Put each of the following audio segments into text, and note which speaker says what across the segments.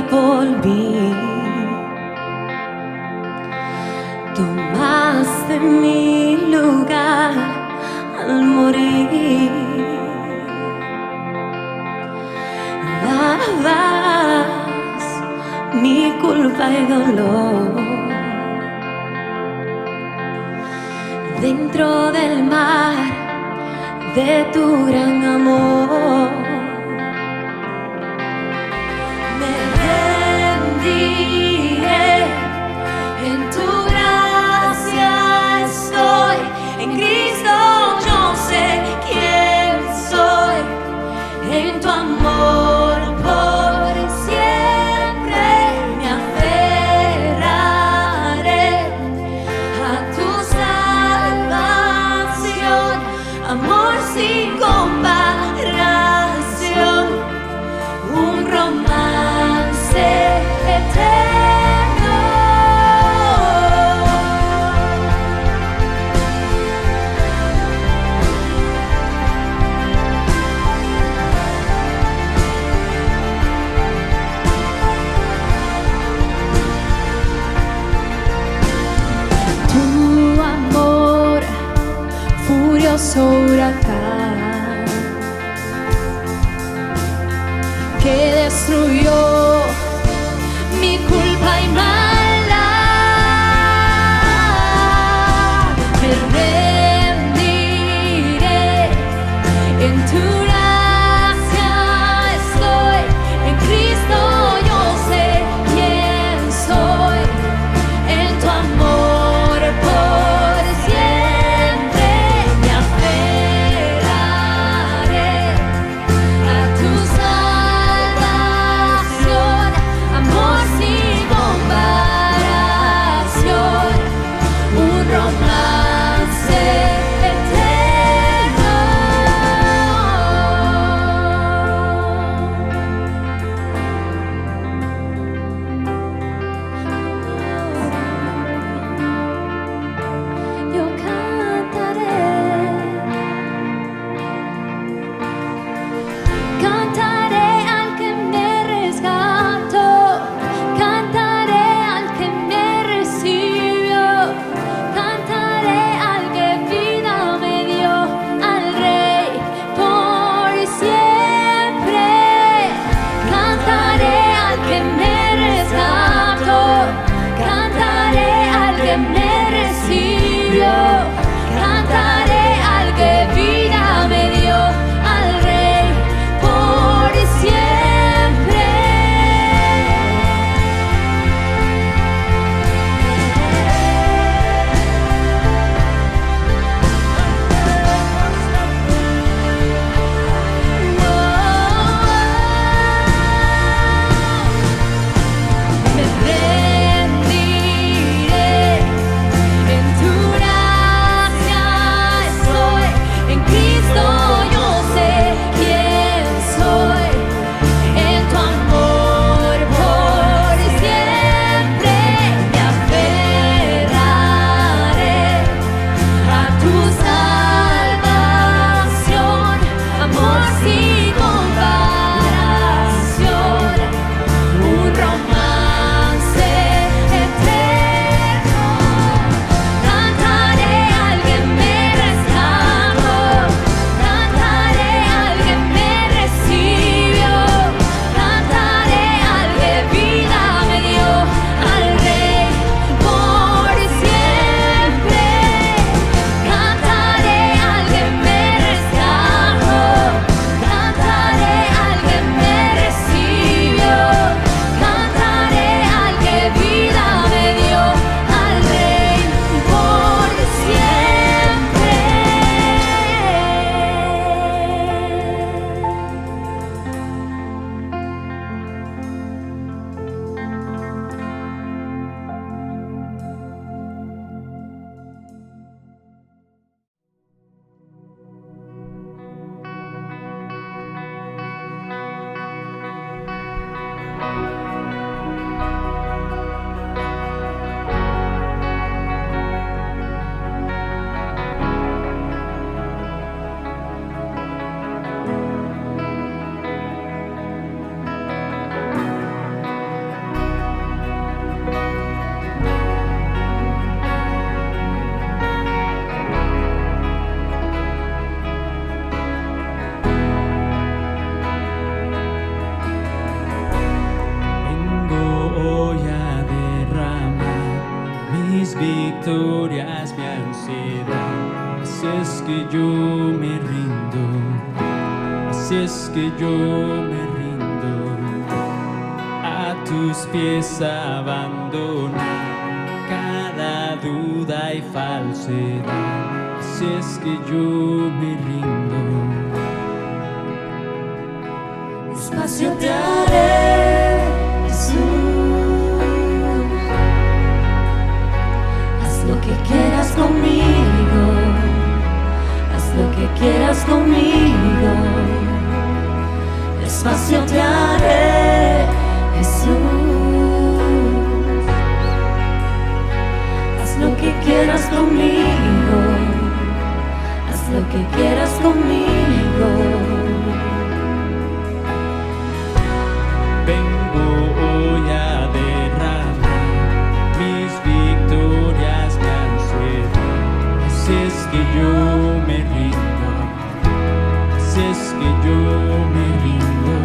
Speaker 1: por mí. Tomaste mi lugar al morir. Lavas mi culpa y dolor. Dentro del mar de tu gran amor, me rendiré. En tu gracia estoy, en Cristo yo sé quién soy, en tu amor por siempre me aferraré a tu salvación, amor sin comparación, un romance eterno. Tu amor, furioso huracán, que destruyó mi culpa y maldad. Me rendiré, en tu gracia estoy, en Cristo yo sé quién soy, en tu amor por siempre me aferraré
Speaker 2: victorias, mi ansiedad. Así es que yo me rindo, así es que yo me rindo. A tus pies abandono cada duda y falsedad. Así es que yo me rindo.
Speaker 1: Despacio te haré, Jesús. Haz lo que quieras conmigo, haz lo que quieras conmigo. Despacio te haré, Jesús. Haz lo que quieras conmigo, haz lo que quieras conmigo.
Speaker 2: Vengo hoy a derramar mis victorias, mi ansiedad. Así es que yo me rindo, así es que yo me rindo.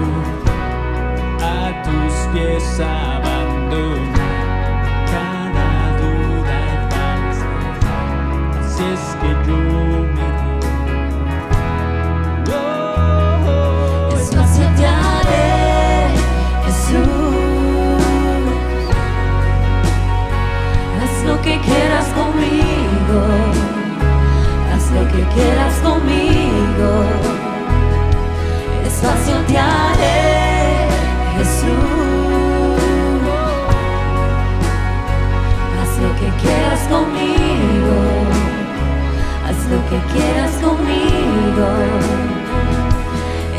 Speaker 2: A tus pies abandono cada duda y falsedad. Así es que yo me rindo. Oh,
Speaker 1: Despacio te haré, Jesús. Haz lo que quieras conmigo, haz lo que quieras conmigo. Despacio te haré, Jesús. Haz lo que quieras conmigo, haz lo que quieras conmigo.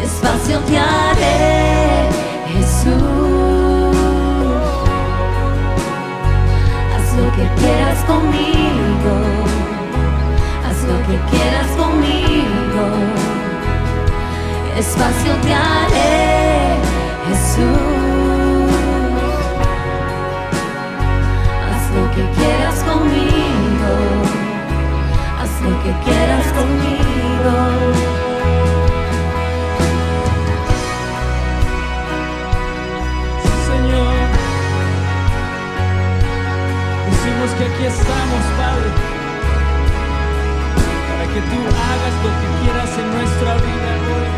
Speaker 1: Despacio te haré, Jesús. Haz lo que quieras conmigo, haz lo que quieras conmigo. Despacio te haré, Jesús. Haz lo que quieras conmigo, haz lo que quieras conmigo.
Speaker 2: Señor, decimos que aquí estamos, Padre, para que tú hagas lo que quieras en nuestra vida hoy.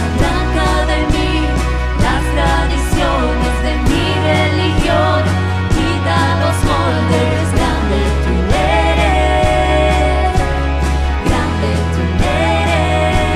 Speaker 1: Arranca de mí las tradiciones de mi religión, quita los moldes. Grande tú eres, grande tú eres.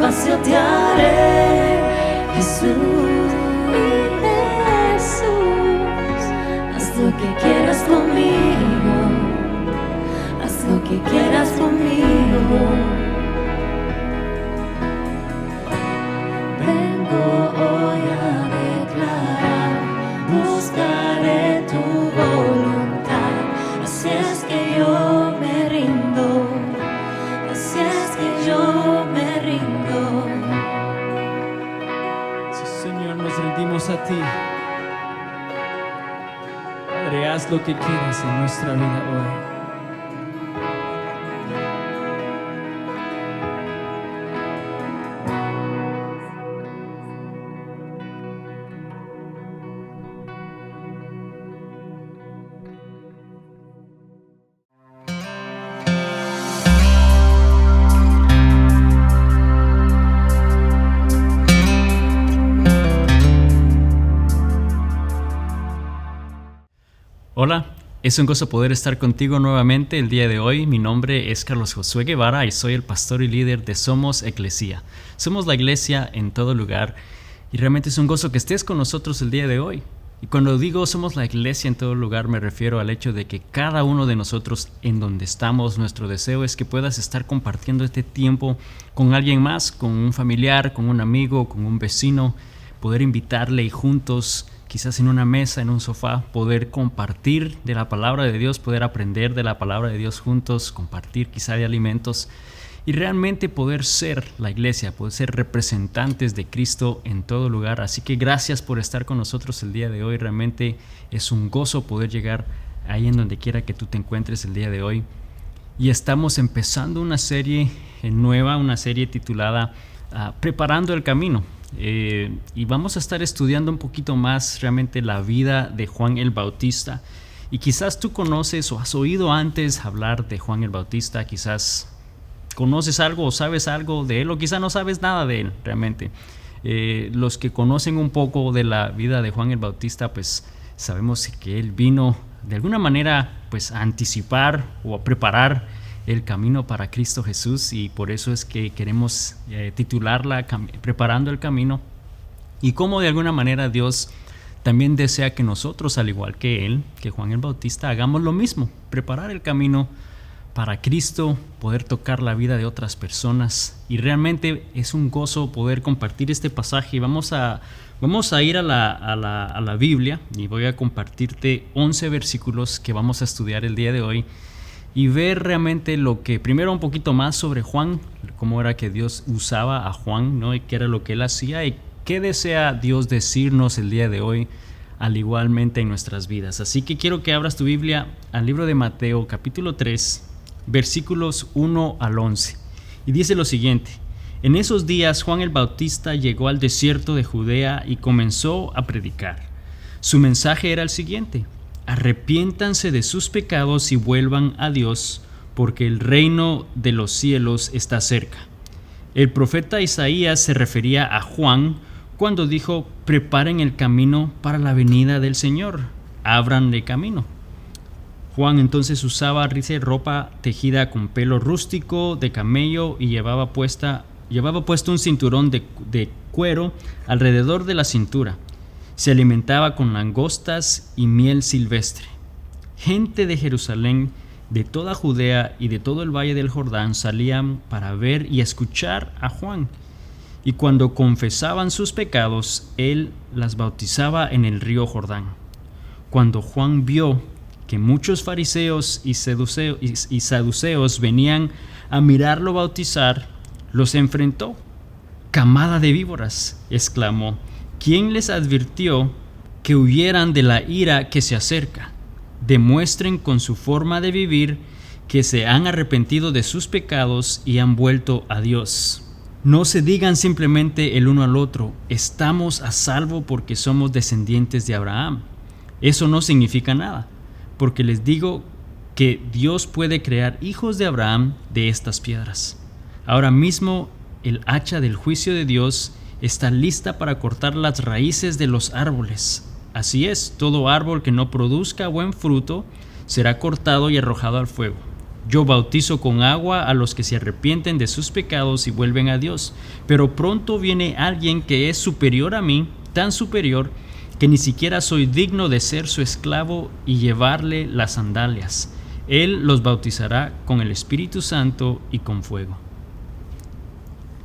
Speaker 1: despacio te haré, Jesús, haz lo que quieras conmigo, haz lo que quieras conmigo. Vengo hoy a declarar, buscaré tu voluntad, así es que yo me rindo, así es que yo me rindo.
Speaker 2: Sí, Señor, nos rendimos a ti. Padre, haz lo que quieras en nuestra vida hoy. Hola, es un gozo poder estar contigo nuevamente el día de hoy. Mi nombre es Carlos Josué Guevara y soy el pastor y líder de Somos Eclesia. Somos la iglesia en todo lugar y realmente es un gozo que estés con nosotros el día de hoy. Y cuando digo somos la iglesia en todo lugar me refiero al hecho de que cada uno de nosotros en donde estamos, nuestro deseo es que puedas estar compartiendo este tiempo con alguien más, con un familiar, con un amigo, con un vecino, poder invitarle y juntos, quizás en una mesa, en un sofá, poder compartir de la palabra de Dios, poder aprender de la palabra de Dios juntos, compartir quizá de alimentos y realmente poder ser la iglesia, poder ser representantes de Cristo en todo lugar. Así que gracias por estar con nosotros el día de hoy. Realmente es un gozo poder llegar ahí en donde quiera que tú te encuentres el día de hoy. Y estamos empezando una serie nueva, una serie titulada Preparando el Camino. Y vamos a estar estudiando un poquito más realmente la vida de Juan el Bautista. Y quizás tú conoces o has oído antes hablar de Juan el Bautista, quizás conoces algo o sabes algo de él, o quizás no sabes nada de él realmente. Los que conocen un poco de la vida de Juan el Bautista, pues sabemos que él vino de alguna manera pues a anticipar o a preparar el camino para Cristo Jesús, y por eso es que queremos titularla Preparando el Camino, y cómo de alguna manera Dios también desea que nosotros, al igual que él, que Juan el Bautista, hagamos lo mismo, preparar el camino para Cristo, poder tocar la vida de otras personas. Y realmente es un gozo poder compartir este pasaje. Vamos a ir a la Biblia y voy a compartirte 11 versículos que vamos a estudiar el día de hoy y ver realmente lo que, primero un poquito más sobre Juan, cómo era que Dios usaba a Juan, ¿no? Y qué era lo que él hacía y qué desea Dios decirnos el día de hoy, al igualmente en nuestras vidas. Así que quiero que abras tu Biblia al libro de Mateo, capítulo 3, versículos 1 al 11. Y dice lo siguiente: En esos días Juan el Bautista llegó al desierto de Judea y comenzó a predicar. Su mensaje era el siguiente: arrepiéntanse de sus pecados y vuelvan a Dios, porque el reino de los cielos está cerca. El profeta Isaías se refería a Juan cuando dijo: preparen el camino para la venida del Señor, ábranle camino. Juan entonces usaba ropa tejida con pelo rústico de camello y llevaba puesto un cinturón de cuero alrededor de la cintura. Se alimentaba con langostas y miel silvestre. Gente de Jerusalén, de toda Judea y de todo el valle del Jordán salían para ver y escuchar a Juan. Y cuando confesaban sus pecados, él las bautizaba en el río Jordán. Cuando Juan vio que muchos fariseos y saduceos venían a mirarlo bautizar, los enfrentó. «Camada de víboras», exclamó, «¿quién les advirtió que huyeran de la ira que se acerca? Demuestren con su forma de vivir que se han arrepentido de sus pecados y han vuelto a Dios. No se digan simplemente el uno al otro: estamos a salvo porque somos descendientes de Abraham. Eso no significa nada, porque les digo que Dios puede crear hijos de Abraham de estas piedras. Ahora mismo el hacha del juicio de Dios está lista para cortar las raíces de los árboles. Así es, todo árbol que no produzca buen fruto será cortado y arrojado al fuego. Yo bautizo con agua a los que se arrepienten de sus pecados y vuelven a Dios. Pero pronto viene alguien que es superior a mí, tan superior, que ni siquiera soy digno de ser su esclavo y llevarle las sandalias. Él los bautizará con el Espíritu Santo y con fuego.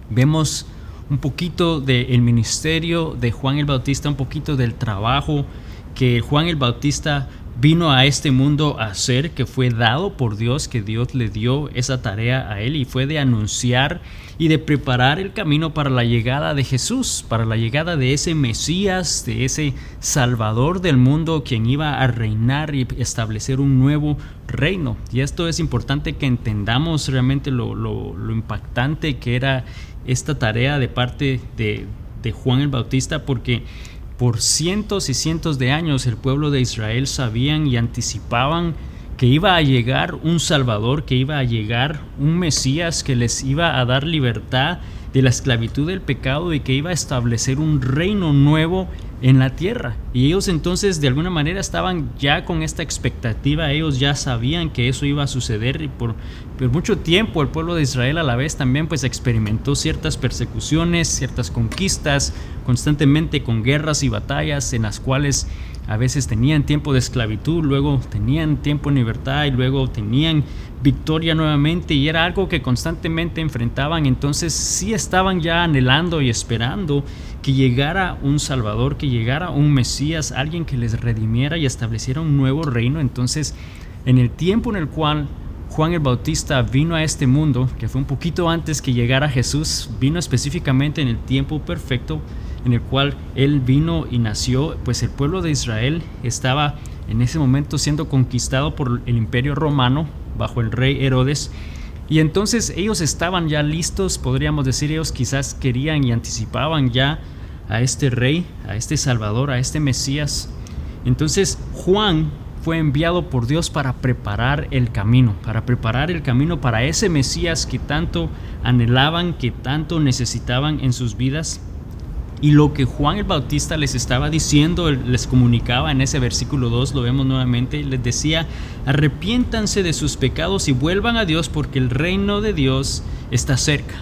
Speaker 2: Vemos un poquito del ministerio de Juan el Bautista, un poquito del trabajo que Juan el Bautista vino a este mundo a hacer, que fue dado por Dios, que Dios le dio esa tarea a él, y fue de anunciar y de preparar el camino para la llegada de Jesús, para la llegada de ese Mesías, de ese Salvador del mundo, quien iba a reinar y establecer un nuevo reino. Y esto es importante que entendamos realmente lo impactante que era esta tarea de parte de Juan el Bautista, porque por cientos y cientos de años el pueblo de Israel sabían y anticipaban que iba a llegar un Salvador, que iba a llegar un Mesías que les iba a dar libertad de la esclavitud del pecado y que iba a establecer un reino nuevo en la tierra. Y ellos entonces de alguna manera estaban ya con esta expectativa, ellos ya sabían que eso iba a suceder, y por mucho tiempo el pueblo de Israel a la vez también pues experimentó ciertas persecuciones, ciertas conquistas, constantemente con guerras y batallas en las cuales a veces tenían tiempo de esclavitud, luego tenían tiempo en libertad y luego tenían victoria nuevamente, y era algo que constantemente enfrentaban. Entonces sí estaban ya anhelando y esperando que llegara un Salvador, que llegara un Mesías, alguien que les redimiera y estableciera un nuevo reino. Entonces, en el tiempo en el cual Juan el Bautista vino a este mundo, que fue un poquito antes que llegara Jesús, vino específicamente en el tiempo perfecto en el cual él vino y nació, pues el pueblo de Israel estaba en ese momento siendo conquistado por el Imperio Romano bajo el rey Herodes, y entonces ellos estaban ya listos, podríamos decir, ellos quizás querían y anticipaban ya a este rey, a este Salvador, a este Mesías. Entonces Juan fue enviado por Dios para preparar el camino para ese Mesías que tanto anhelaban, que tanto necesitaban en sus vidas. Y lo que Juan el Bautista les estaba diciendo, les comunicaba en ese versículo 2, lo vemos nuevamente, les decía: arrepiéntanse de sus pecados y vuelvan a Dios, porque el reino de Dios está cerca.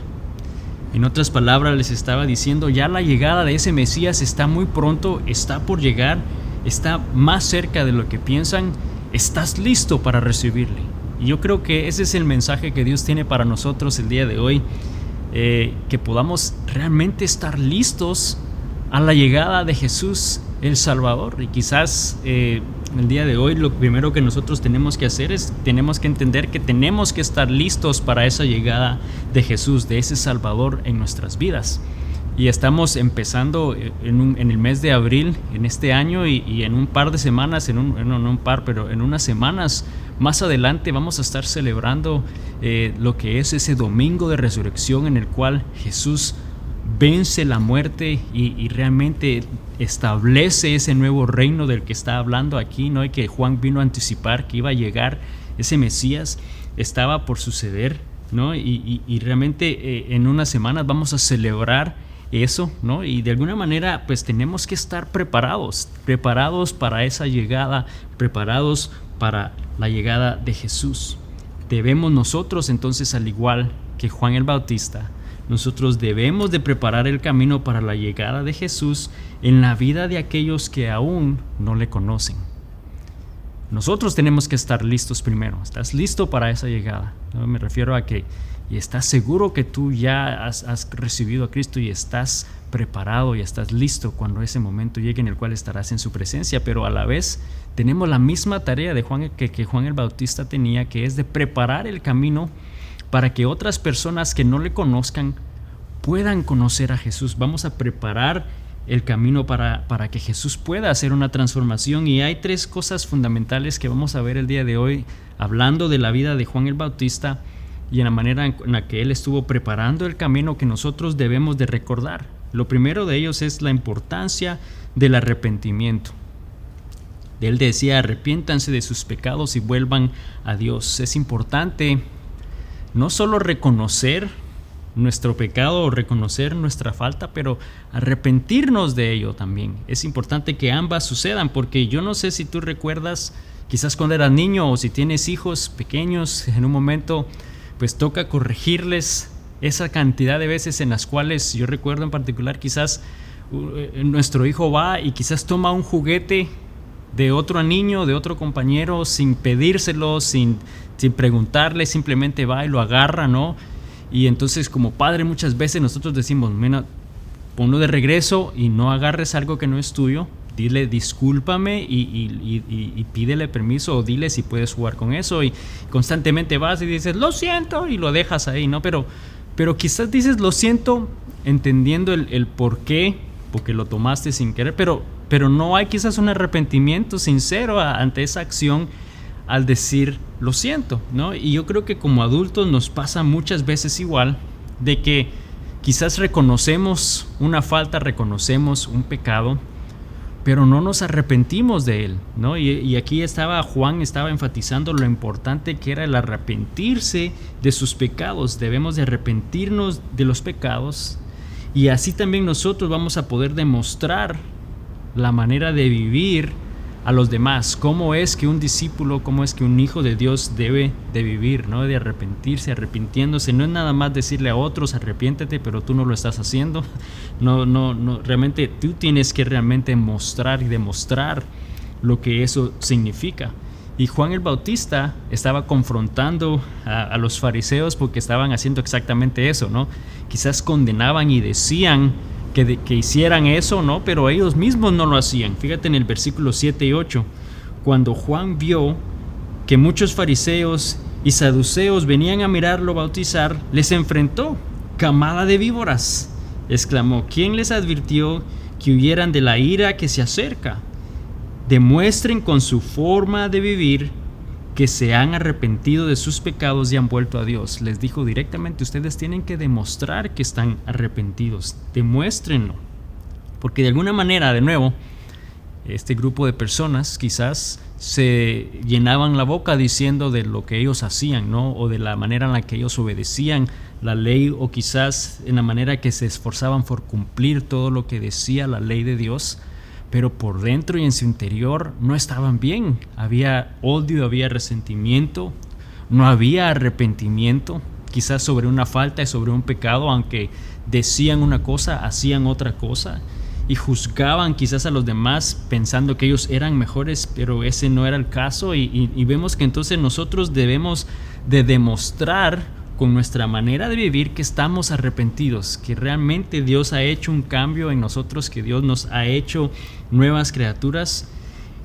Speaker 2: En otras palabras, les estaba diciendo, ya la llegada de ese Mesías está muy pronto, está por llegar, está más cerca de lo que piensan. ¿Estás listo para recibirle? Y yo creo que ese es el mensaje que Dios tiene para nosotros el día de hoy. Que podamos realmente estar listos a la llegada de Jesús el Salvador. Y quizás el día de hoy lo primero que nosotros tenemos que hacer es tenemos que entender que tenemos que estar listos para esa llegada de Jesús, de ese Salvador en nuestras vidas. Y estamos empezando en el mes de abril en este año, y en un par de semanas, en unas semanas más adelante vamos a estar celebrando lo que es ese domingo de resurrección, en el cual Jesús vence la muerte y realmente establece ese nuevo reino del que está hablando aquí, ¿no? Y que Juan vino a anticipar que iba a llegar ese Mesías, estaba por suceder, ¿no? Y realmente en unas semanas vamos a celebrar eso, ¿no? Y de alguna manera pues tenemos que estar preparados para esa llegada, preparados para la llegada de Jesús. Debemos nosotros entonces, al igual que Juan el Bautista, nosotros debemos de preparar el camino para la llegada de Jesús en la vida de aquellos que aún no le conocen. Nosotros tenemos que estar listos primero. ¿Estás listo para esa llegada? ¿No? Me refiero a que y estás seguro que tú ya has recibido a Cristo y estás preparado y estás listo cuando ese momento llegue en el cual estarás en su presencia. Pero a la vez tenemos la misma tarea de que Juan el Bautista tenía, que es de preparar el camino para que otras personas que no le conozcan puedan conocer a Jesús. Vamos a preparar el camino para que Jesús pueda hacer una transformación. Y hay tres cosas fundamentales que vamos a ver el día de hoy, hablando de la vida de Juan el Bautista y en la manera en la que él estuvo preparando el camino, que nosotros debemos de recordar. Lo primero de ellos es la importancia del arrepentimiento. Él decía: arrepiéntanse de sus pecados y vuelvan a Dios. Es importante no solo reconocer nuestro pecado o reconocer nuestra falta, pero arrepentirnos de ello también. Es importante que ambas sucedan, porque yo no sé si tú recuerdas quizás cuando eras niño o si tienes hijos pequeños, en un momento pues toca corregirles esa cantidad de veces en las cuales yo recuerdo en particular quizás nuestro hijo va y quizás toma un juguete de otro niño, de otro compañero, sin pedírselo, sin preguntarle, simplemente va y lo agarra, ¿no? Y entonces como padre muchas veces nosotros decimos, mira, ponlo de regreso y no agarres algo que no es tuyo, dile discúlpame y pídele permiso o dile si puedes jugar con eso, y constantemente vas y dices lo siento y lo dejas ahí, ¿no? Pero quizás dices lo siento entendiendo el por qué, porque lo tomaste sin querer, pero no hay quizás un arrepentimiento sincero ante esa acción al decir lo siento, ¿no? Y yo creo que como adultos nos pasa muchas veces igual, de que quizás reconocemos una falta, reconocemos un pecado, pero no nos arrepentimos de él, ¿no? Y aquí Juan estaba enfatizando lo importante que era el arrepentirse de sus pecados. Debemos de arrepentirnos de los pecados, y así también nosotros vamos a poder demostrar la manera de vivir a los demás, cómo es que un discípulo, cómo es que un hijo de Dios debe de vivir, ¿no? De arrepentirse, arrepintiéndose. No es nada más decirle a otros arrepiéntete, pero tú no lo estás haciendo. No, realmente tú tienes que realmente mostrar y demostrar lo que eso significa. Y Juan el Bautista estaba confrontando a los fariseos porque estaban haciendo exactamente eso, ¿no? Quizás condenaban y decían que hicieran eso, ¿no? Pero ellos mismos no lo hacían. Fíjate en el versículo 7 y 8. Cuando Juan vio que muchos fariseos y saduceos venían a mirarlo bautizar, les enfrentó. Camada de víboras, exclamó, ¿quién les advirtió que huyeran de la ira que se acerca? Demuestren con su forma de vivir que se han arrepentido de sus pecados y han vuelto a Dios. Les dijo directamente, ustedes tienen que demostrar que están arrepentidos. Demuéstrenlo. Porque de alguna manera, de nuevo, este grupo de personas quizás se llenaban la boca diciendo de lo que ellos hacían, ¿no? O de la manera en la que ellos obedecían la ley, o quizás en la manera que se esforzaban por cumplir todo lo que decía la ley de Dios. Pero por dentro y en su interior no estaban bien. Había odio, había resentimiento, no había arrepentimiento, quizás sobre una falta y sobre un pecado, aunque decían una cosa, hacían otra cosa, y juzgaban quizás a los demás pensando que ellos eran mejores, pero ese no era el caso. Y vemos que entonces nosotros debemos de demostrar con nuestra manera de vivir que estamos arrepentidos, que realmente Dios ha hecho un cambio en nosotros, que Dios nos ha hecho nuevas criaturas.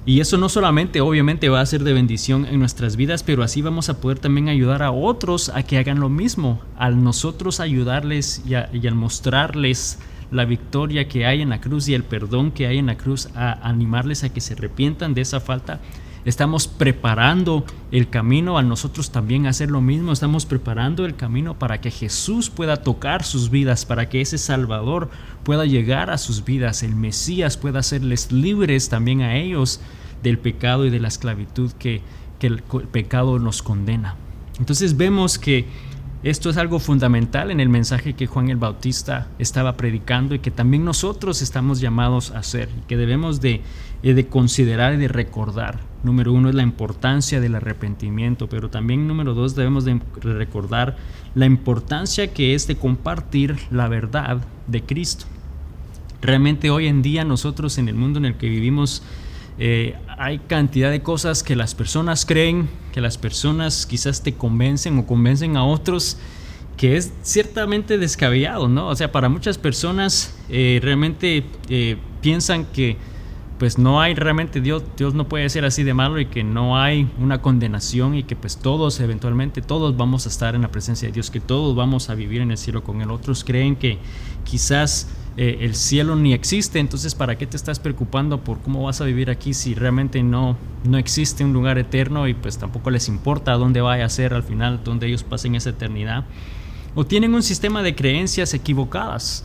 Speaker 2: Y eso no solamente obviamente va a ser de bendición en nuestras vidas, pero así vamos a poder también ayudar a otros a que hagan lo mismo. Al nosotros ayudarles y al mostrarles la victoria que hay en la cruz y el perdón que hay en la cruz, a animarles a que se arrepientan de esa falta, estamos preparando el camino a nosotros también hacer lo mismo. Estamos preparando el camino para que Jesús pueda tocar sus vidas, para que ese Salvador pueda llegar a sus vidas, el Mesías pueda hacerles libres también a ellos del pecado y de la esclavitud que el pecado nos condena. Entonces vemos que esto es algo fundamental en el mensaje que Juan el Bautista estaba predicando, y que también nosotros estamos llamados a hacer, y que debemos de considerar y de recordar. Número 1 es la importancia del arrepentimiento, pero también número 2 debemos de recordar la importancia que es de compartir la verdad de Cristo. Realmente hoy en día nosotros, en el mundo en el que vivimos, hay cantidad de cosas que las personas creen, que las personas quizás te convencen o convencen a otros, que es ciertamente descabellado, ¿no? O sea, para muchas personas realmente piensan que pues no hay realmente Dios no puede ser así de malo, y que no hay una condenación, y que pues todos eventualmente todos vamos a estar en la presencia de Dios, que todos vamos a vivir en el cielo con Él. Otros creen que quizás el cielo ni existe, entonces ¿para qué te estás preocupando por cómo vas a vivir aquí si realmente no existe un lugar eterno? Y pues tampoco les importa dónde vaya a ser al final, donde ellos pasen esa eternidad. O tienen un sistema de creencias equivocadas.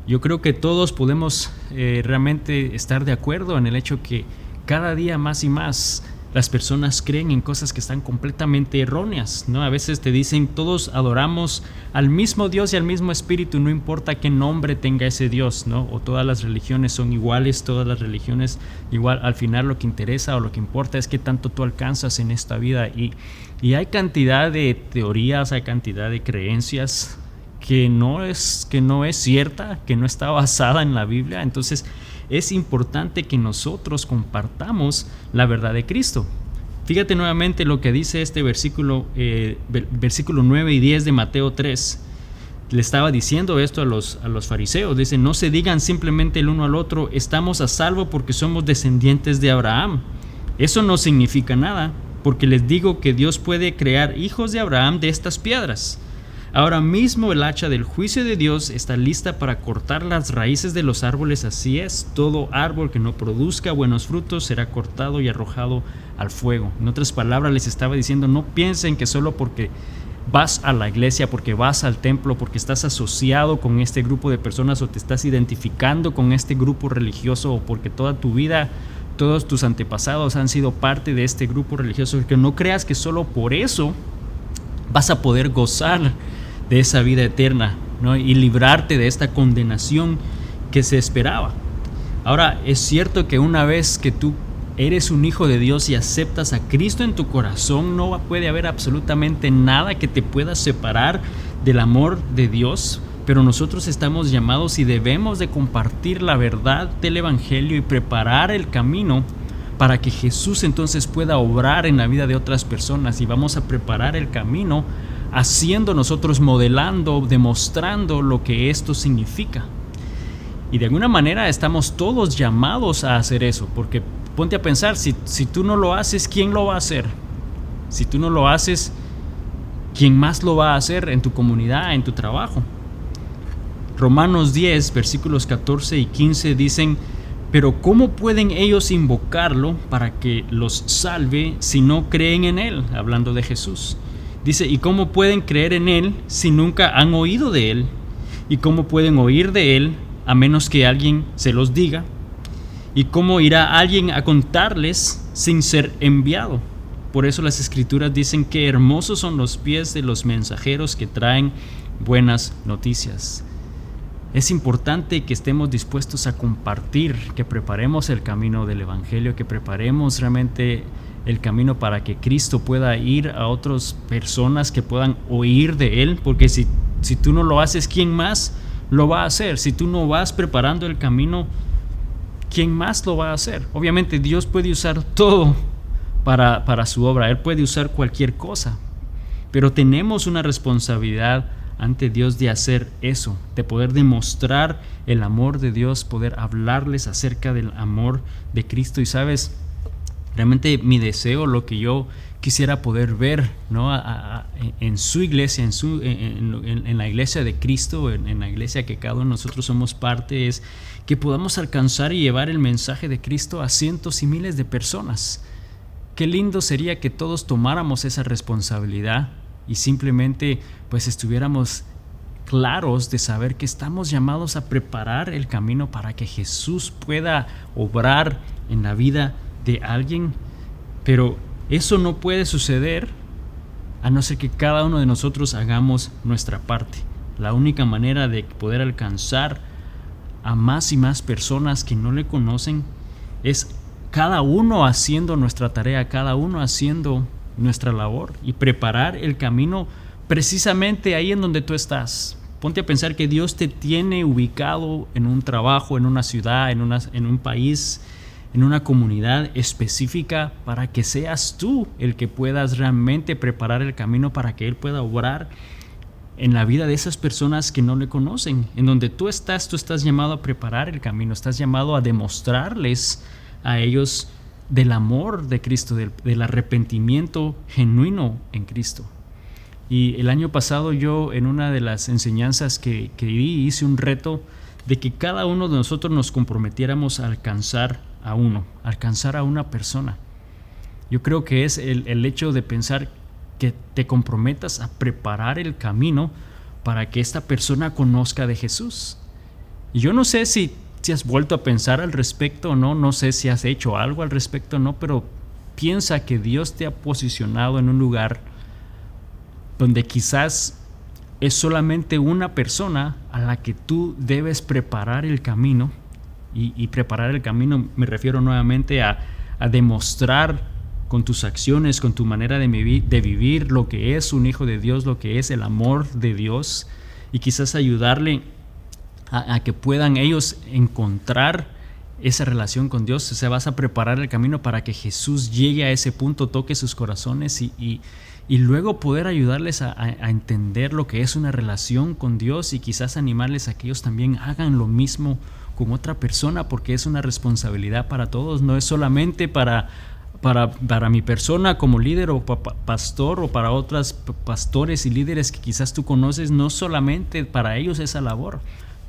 Speaker 2: Yo creo que todos podemos realmente estar de acuerdo en el hecho que cada día más y más las personas creen en cosas que están completamente erróneas, ¿no? A veces te dicen, todos adoramos al mismo Dios y al mismo Espíritu, no importa qué nombre tenga ese Dios, ¿no? O todas las religiones son iguales, todas las religiones igual. Al final lo que interesa o lo que importa es qué tanto tú alcanzas en esta vida. Y hay cantidad de teorías, hay cantidad de creencias que no es cierta, que no está basada en la Biblia. Entonces es importante que nosotros compartamos la verdad de Cristo. Fíjate nuevamente lo que dice este versículo 9 y 10 de Mateo 3. Le estaba diciendo esto a los fariseos. Dice, no se digan simplemente el uno al otro, estamos a salvo porque somos descendientes de Abraham. Eso no significa nada, porque les digo que Dios puede crear hijos de Abraham de estas piedras. Ahora mismo el hacha del juicio de Dios está lista para cortar las raíces de los árboles. Así es, todo árbol que no produzca buenos frutos será cortado y arrojado al fuego. En otras palabras, les estaba diciendo, no piensen que solo porque vas a la iglesia, porque vas al templo, porque estás asociado con este grupo de personas o te estás identificando con este grupo religioso, o porque toda tu vida, todos tus antepasados han sido parte de este grupo religioso, que no creas que solo por eso vas a poder gozar de esa vida eterna, ¿no? Y librarte de esta condenación que se esperaba. Ahora, es cierto que una vez que tú eres un hijo de Dios y aceptas a Cristo en tu corazón, no puede haber absolutamente nada que te pueda separar del amor de Dios, pero nosotros estamos llamados y debemos de compartir la verdad del Evangelio y preparar el camino para que Jesús entonces pueda obrar en la vida de otras personas. Y vamos a preparar el camino haciendo nosotros, modelando, demostrando lo que esto significa. Y de alguna manera estamos todos llamados a hacer eso, porque ponte a pensar, si tú no lo haces, ¿quién lo va a hacer? Si tú no lo haces, ¿quién más lo va a hacer en tu comunidad, en tu trabajo? Romanos 10, versículos 14 y 15 dicen, pero ¿cómo pueden ellos invocarlo para que los salve si no creen en Él? Hablando de Jesús. Dice, ¿y cómo pueden creer en Él si nunca han oído de Él? ¿Y cómo pueden oír de Él a menos que alguien se los diga? ¿Y cómo irá alguien a contarles sin ser enviado? Por eso las Escrituras dicen que hermosos son los pies de los mensajeros que traen buenas noticias. Es importante que estemos dispuestos a compartir, que preparemos el camino del Evangelio, que preparemos realmente el camino para que Cristo pueda ir a otras personas que puedan oír de Él, porque si tú no lo haces, ¿quién más lo va a hacer? Si tú no vas preparando el camino, ¿quién más lo va a hacer? Obviamente Dios puede usar todo para su obra, Él puede usar cualquier cosa, pero tenemos una responsabilidad ante Dios de hacer eso, de poder demostrar el amor de Dios, poder hablarles acerca del amor de Cristo. Y sabes, realmente mi deseo, lo que yo quisiera poder ver, ¿no? En su iglesia, en la iglesia de Cristo, en la iglesia que cada uno de nosotros somos parte, es que podamos alcanzar y llevar el mensaje de Cristo a cientos y miles de personas. Qué lindo sería que todos tomáramos esa responsabilidad y simplemente pues estuviéramos claros de saber que estamos llamados a preparar el camino para que Jesús pueda obrar en la vida de alguien. Pero eso no puede suceder a no ser que cada uno de nosotros hagamos nuestra parte. La única manera de poder alcanzar a más y más personas que no le conocen es cada uno haciendo nuestra tarea, cada uno haciendo nuestra labor y preparar el camino precisamente ahí en donde tú estás. Ponte a pensar que Dios te tiene ubicado en un trabajo, en una ciudad, en un país, en una comunidad específica para que seas tú el que puedas realmente preparar el camino para que Él pueda obrar en la vida de esas personas que no le conocen. En donde tú estás llamado a preparar el camino, estás llamado a demostrarles a ellos del amor de Cristo, del arrepentimiento genuino en Cristo. Y el año pasado yo, en una de las enseñanzas que di, hice un reto de que cada uno de nosotros nos comprometiéramos a alcanzar a una persona. Yo creo que es el hecho de pensar que te comprometas a preparar el camino para que esta persona conozca de Jesús. Y yo no sé si has vuelto a pensar al respecto o no sé si has hecho algo al respecto o no, pero piensa que Dios te ha posicionado en un lugar donde quizás es solamente una persona a la que tú debes preparar el camino. Y preparar el camino me refiero nuevamente a demostrar con tus acciones, con tu manera de vivir lo que es un hijo de Dios, lo que es el amor de Dios, y quizás ayudarle a que puedan ellos encontrar esa relación con Dios. O sea, vas a preparar el camino para que Jesús llegue a ese punto, toque sus corazones y luego poder ayudarles a entender lo que es una relación con Dios, y quizás animarles a que ellos también hagan lo mismo con otra persona, porque es una responsabilidad para todos. No es solamente para mi persona como líder o pastor, o para otros pastores y líderes que quizás tú conoces. No solamente para ellos esa labor.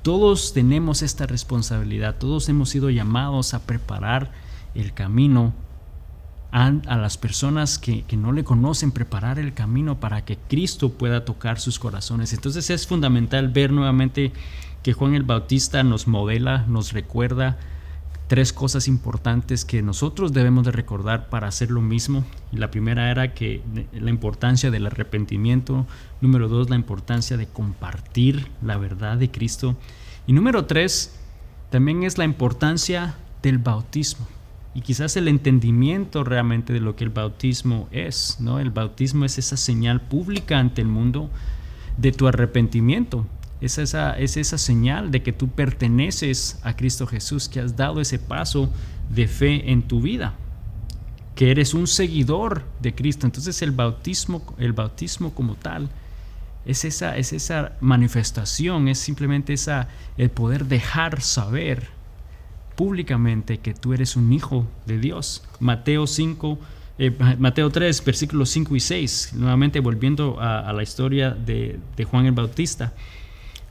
Speaker 2: Todos tenemos esta responsabilidad. Todos hemos sido llamados a preparar el camino a las personas que no le conocen, preparar el camino para que Cristo pueda tocar sus corazones. Entonces es fundamental ver nuevamente que Juan el Bautista nos modela, nos recuerda 3 cosas importantes que nosotros debemos de recordar para hacer lo mismo. Y la primera era que la importancia del arrepentimiento. Número 2, la importancia de compartir la verdad de Cristo. Y número 3, también es la importancia del bautismo. Y quizás el entendimiento realmente de lo que el bautismo es, ¿no? El bautismo es esa señal pública ante el mundo de tu arrepentimiento. Es esa señal de que tú perteneces a Cristo Jesús, que has dado ese paso de fe en tu vida, que eres un seguidor de Cristo. Entonces el bautismo como tal es esa manifestación, es simplemente el poder dejar saber públicamente que tú eres un hijo de Dios. Mateo 3, versículos 5 y 6, nuevamente volviendo a la historia de Juan el Bautista.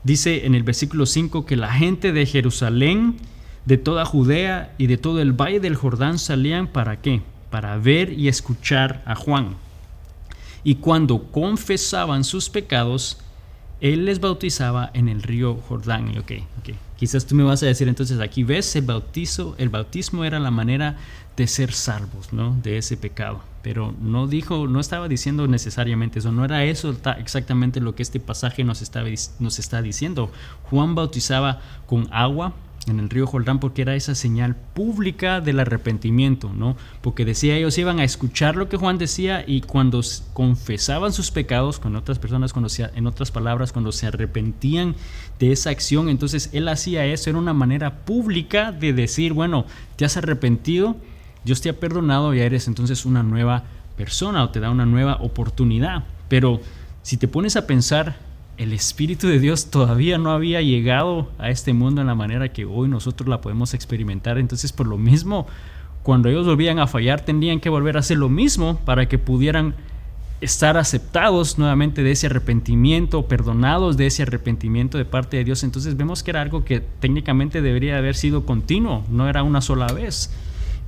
Speaker 2: Dice en el versículo 5 que la gente de Jerusalén, de toda Judea y de todo el valle del Jordán salían ¿para qué? Para ver y escuchar a Juan. Y cuando confesaban sus pecados, él les bautizaba en el río Jordán. Okay. Quizás tú me vas a decir, entonces aquí ves el bautismo era la manera de ser salvos, ¿no? De ese pecado. Pero no estaba diciendo necesariamente eso, no era eso exactamente lo que este pasaje nos está diciendo. Juan bautizaba con agua en el río Jordán porque era esa señal pública del arrepentimiento, ¿no? Porque decía, ellos iban a escuchar lo que Juan decía, y cuando confesaban sus pecados con otras personas, en otras palabras, cuando se arrepentían de esa acción, entonces él hacía eso. Era una manera pública de decir, bueno, te has arrepentido, Dios te ha perdonado, ya eres entonces una nueva persona, o te da una nueva oportunidad. Pero si te pones a pensar, el Espíritu de Dios todavía no había llegado a este mundo en la manera que hoy nosotros la podemos experimentar. Entonces, por lo mismo, cuando ellos volvían a fallar, tendrían que volver a hacer lo mismo para que pudieran estar aceptados nuevamente de ese arrepentimiento, perdonados de ese arrepentimiento de parte de Dios. Entonces vemos que era algo que técnicamente debería haber sido continuo, no era una sola vez.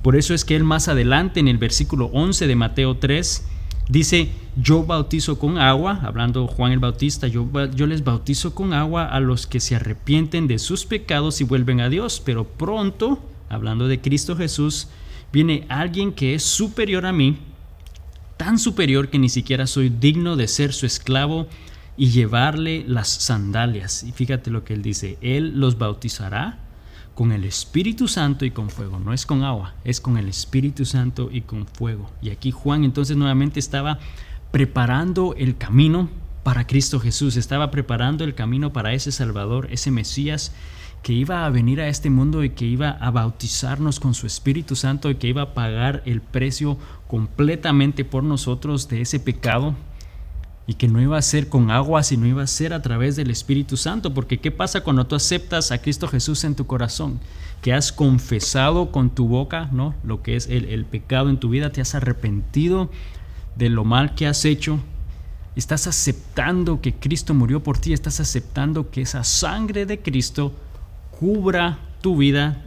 Speaker 2: Por eso es que él más adelante, en el versículo 11 de Mateo 3, dice, yo bautizo con agua, hablando Juan el Bautista, yo les bautizo con agua a los que se arrepienten de sus pecados y vuelven a Dios, pero pronto, hablando de Cristo Jesús, viene alguien que es superior a mí, tan superior que ni siquiera soy digno de ser su esclavo y llevarle las sandalias. Y fíjate lo que él dice, él los bautizará con el Espíritu Santo y con fuego. No es con agua, es con el Espíritu Santo y con fuego. Y aquí Juan entonces nuevamente estaba preparando el camino para Cristo Jesús, estaba preparando el camino para ese Salvador, ese Mesías que iba a venir a este mundo y que iba a bautizarnos con su Espíritu Santo y que iba a pagar el precio completamente por nosotros de ese pecado, y que no iba a ser con agua, sino iba a ser a través del Espíritu Santo. Porque ¿qué pasa cuando tú aceptas a Cristo Jesús en tu corazón? Que has confesado con tu boca, ¿no?, lo que es el pecado en tu vida, te has arrepentido de lo mal que has hecho, estás aceptando que Cristo murió por ti, estás aceptando que esa sangre de Cristo cubra tu vida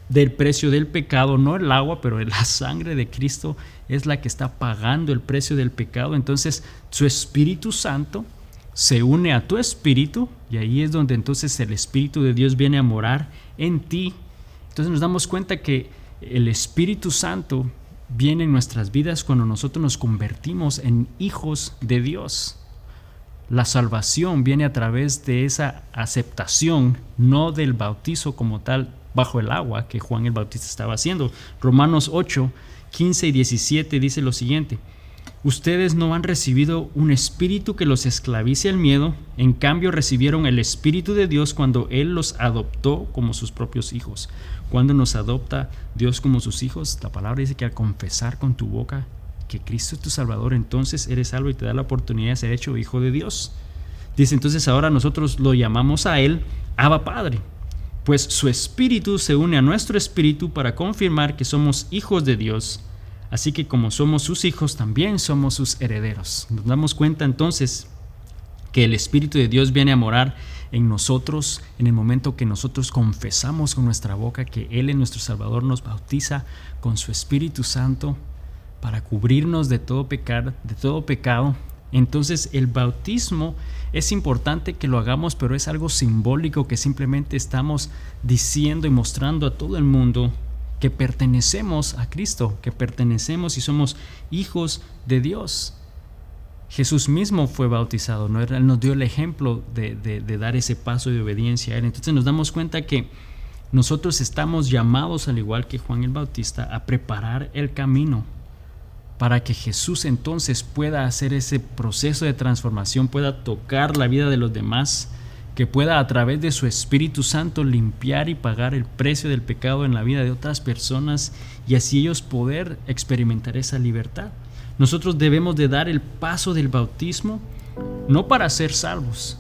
Speaker 2: del precio del pecado, no el agua, pero la sangre de Cristo es la que está pagando el precio del pecado. Entonces su Espíritu Santo se une a tu espíritu, y ahí es donde entonces el Espíritu de Dios viene a morar en ti. Entonces nos damos cuenta que el Espíritu Santo viene en nuestras vidas cuando nosotros nos convertimos en hijos de Dios. La salvación viene a través de esa aceptación, no del bautizo como tal bajo el agua que Juan el Bautista estaba haciendo. Romanos 8, 15 y 17 dice lo siguiente: ustedes no han recibido un espíritu que los esclavice al miedo, en cambio recibieron el Espíritu de Dios cuando Él los adoptó como sus propios hijos. Cuando nos adopta Dios como sus hijos, la palabra dice que al confesar con tu boca que Cristo es tu Salvador, entonces eres salvo y te da la oportunidad de ser hecho hijo de Dios. Dice, entonces ahora nosotros lo llamamos a Él Abba Padre, pues su Espíritu se une a nuestro espíritu para confirmar que somos hijos de Dios. Así que como somos sus hijos, también somos sus herederos. Nos damos cuenta entonces que el Espíritu de Dios viene a morar en nosotros en el momento que nosotros confesamos con nuestra boca que Él es nuestro Salvador, nos bautiza con su Espíritu Santo para cubrirnos de todo pecado. Entonces el bautismo es importante que lo hagamos, pero es algo simbólico que simplemente estamos diciendo y mostrando a todo el mundo que pertenecemos a Cristo, que pertenecemos y somos hijos de Dios. Jesús mismo fue bautizado, ¿no? Él nos dio el ejemplo de dar ese paso de obediencia a Él. Entonces nos damos cuenta que nosotros estamos llamados, al igual que Juan el Bautista, a preparar el camino para que Jesús entonces pueda hacer ese proceso de transformación, pueda tocar la vida de los demás, que pueda a través de su Espíritu Santo limpiar y pagar el precio del pecado en la vida de otras personas y así ellos poder experimentar esa libertad. Nosotros debemos de dar el paso del bautismo no para ser salvos,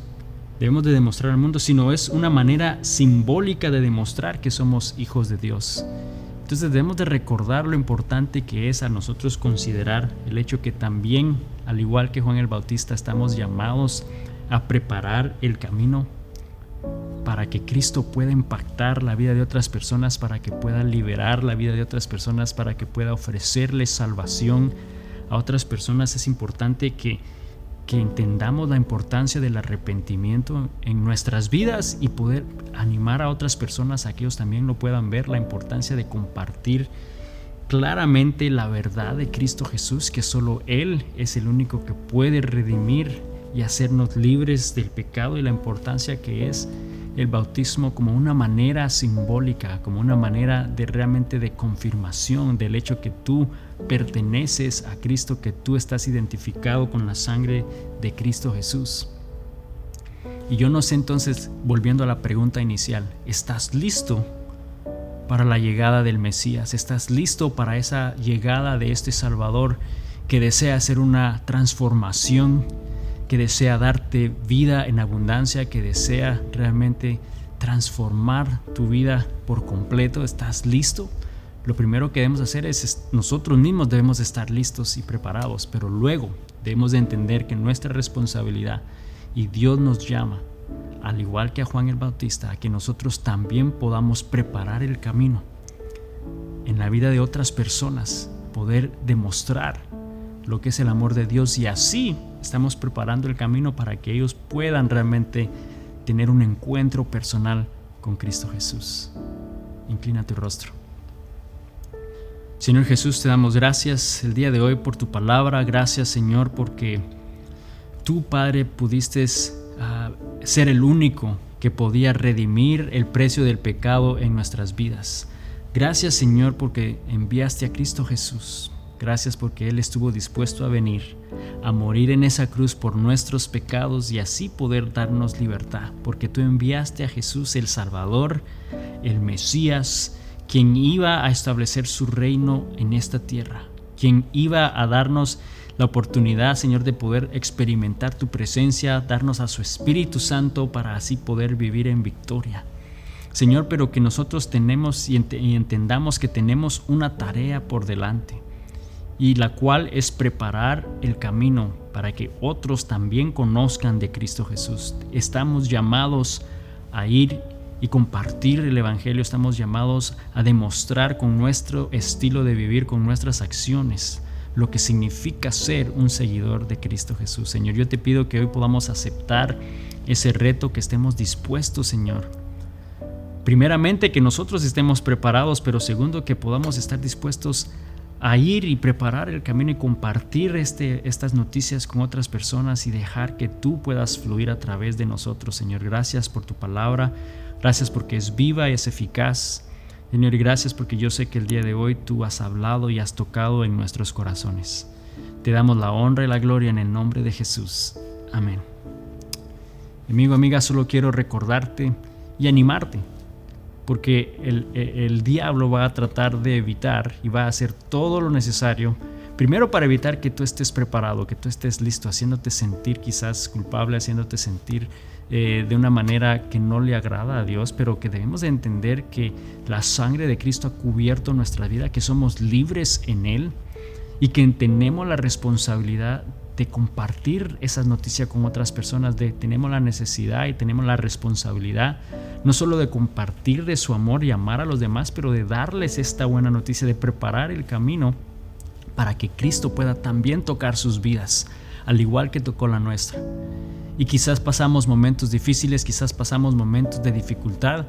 Speaker 2: debemos de demostrar al mundo, sino es una manera simbólica de demostrar que somos hijos de Dios. Entonces debemos de recordar lo importante que es a nosotros considerar el hecho que también, al igual que Juan el Bautista, estamos llamados a preparar el camino para que Cristo pueda impactar la vida de otras personas, para que pueda liberar la vida de otras personas, para que pueda ofrecerles salvación a otras personas. Es importante que entendamos la importancia del arrepentimiento en nuestras vidas y poder animar a otras personas a que ellos también lo puedan ver, la importancia de compartir claramente la verdad de Cristo Jesús, que solo Él es el único que puede redimir y hacernos libres del pecado, y la importancia que es el bautismo como una manera simbólica, como una manera de realmente de confirmación del hecho que tú perteneces a Cristo, que tú estás identificado con la sangre de Cristo Jesús. Y yo no sé, entonces, volviendo a la pregunta inicial, ¿estás listo para la llegada del Mesías? ¿Estás listo para esa llegada de este Salvador que desea hacer una transformación, que desea darte vida en abundancia, que desea realmente transformar tu vida por completo? ¿Estás listo? Lo primero que debemos hacer es nosotros mismos debemos estar listos y preparados, pero luego debemos de entender que nuestra responsabilidad, y Dios nos llama, al igual que a Juan el Bautista, a que nosotros también podamos preparar el camino en la vida de otras personas, poder demostrar lo que es el amor de Dios, y así estamos preparando el camino para que ellos puedan realmente tener un encuentro personal con Cristo Jesús. Inclina tu rostro. Señor Jesús, te damos gracias el día de hoy por tu palabra. Gracias, Señor, porque tú, Padre, pudiste ser el único que podía redimir el precio del pecado en nuestras vidas. Gracias, Señor, porque enviaste a Cristo Jesús. Gracias porque Él estuvo dispuesto a venir, a morir en esa cruz por nuestros pecados y así poder darnos libertad. Porque tú enviaste a Jesús, el Salvador, el Mesías, quien iba a establecer su reino en esta tierra, quien iba a darnos la oportunidad, Señor, de poder experimentar tu presencia, darnos a su Espíritu Santo para así poder vivir en victoria. Señor, pero que nosotros tenemos y entendamos que tenemos una tarea por delante, y la cual es preparar el camino para que otros también conozcan de Cristo Jesús. Estamos llamados a ir y compartir el Evangelio, estamos llamados a demostrar con nuestro estilo de vivir, con nuestras acciones, lo que significa ser un seguidor de Cristo Jesús. Señor, yo te pido que hoy podamos aceptar ese reto, que estemos dispuestos, Señor. Primeramente, que nosotros estemos preparados, pero segundo, que podamos estar dispuestos a ir y preparar el camino y compartir estas noticias con otras personas y dejar que tú puedas fluir a través de nosotros, Señor. Gracias por tu palabra, gracias porque es viva y es eficaz, Señor, y gracias porque yo sé que el día de hoy tú has hablado y has tocado en nuestros corazones. Te damos la honra y la gloria en el nombre de Jesús. Amén. Amigo, amiga, solo quiero recordarte y animarte, porque el diablo va a tratar de evitar y va a hacer todo lo necesario, primero para evitar que tú estés preparado, que tú estés listo, haciéndote sentir quizás culpable, haciéndote sentir de una manera que no le agrada a Dios, pero que debemos de entender que la sangre de Cristo ha cubierto nuestra vida, que somos libres en Él y que tenemos la responsabilidad de compartir esas noticias con otras personas, tenemos la necesidad y tenemos la responsabilidad no solo de compartir de su amor y amar a los demás, pero de darles esta buena noticia, de preparar el camino para que Cristo pueda también tocar sus vidas, al igual que tocó la nuestra. Y quizás pasamos momentos difíciles, quizás pasamos momentos de dificultad,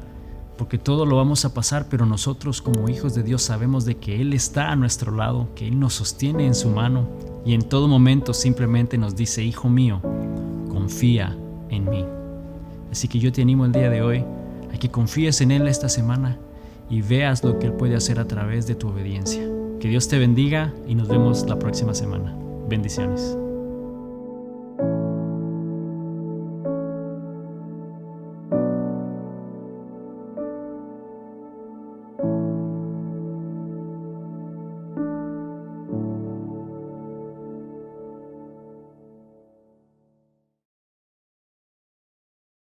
Speaker 2: porque todo lo vamos a pasar, pero nosotros como hijos de Dios sabemos de que Él está a nuestro lado, que Él nos sostiene en su mano y en todo momento simplemente nos dice: hijo mío, confía en mí. Así que yo te animo el día de hoy a que confíes en Él esta semana y veas lo que Él puede hacer a través de tu obediencia. Que Dios te bendiga y nos vemos la próxima semana. Bendiciones.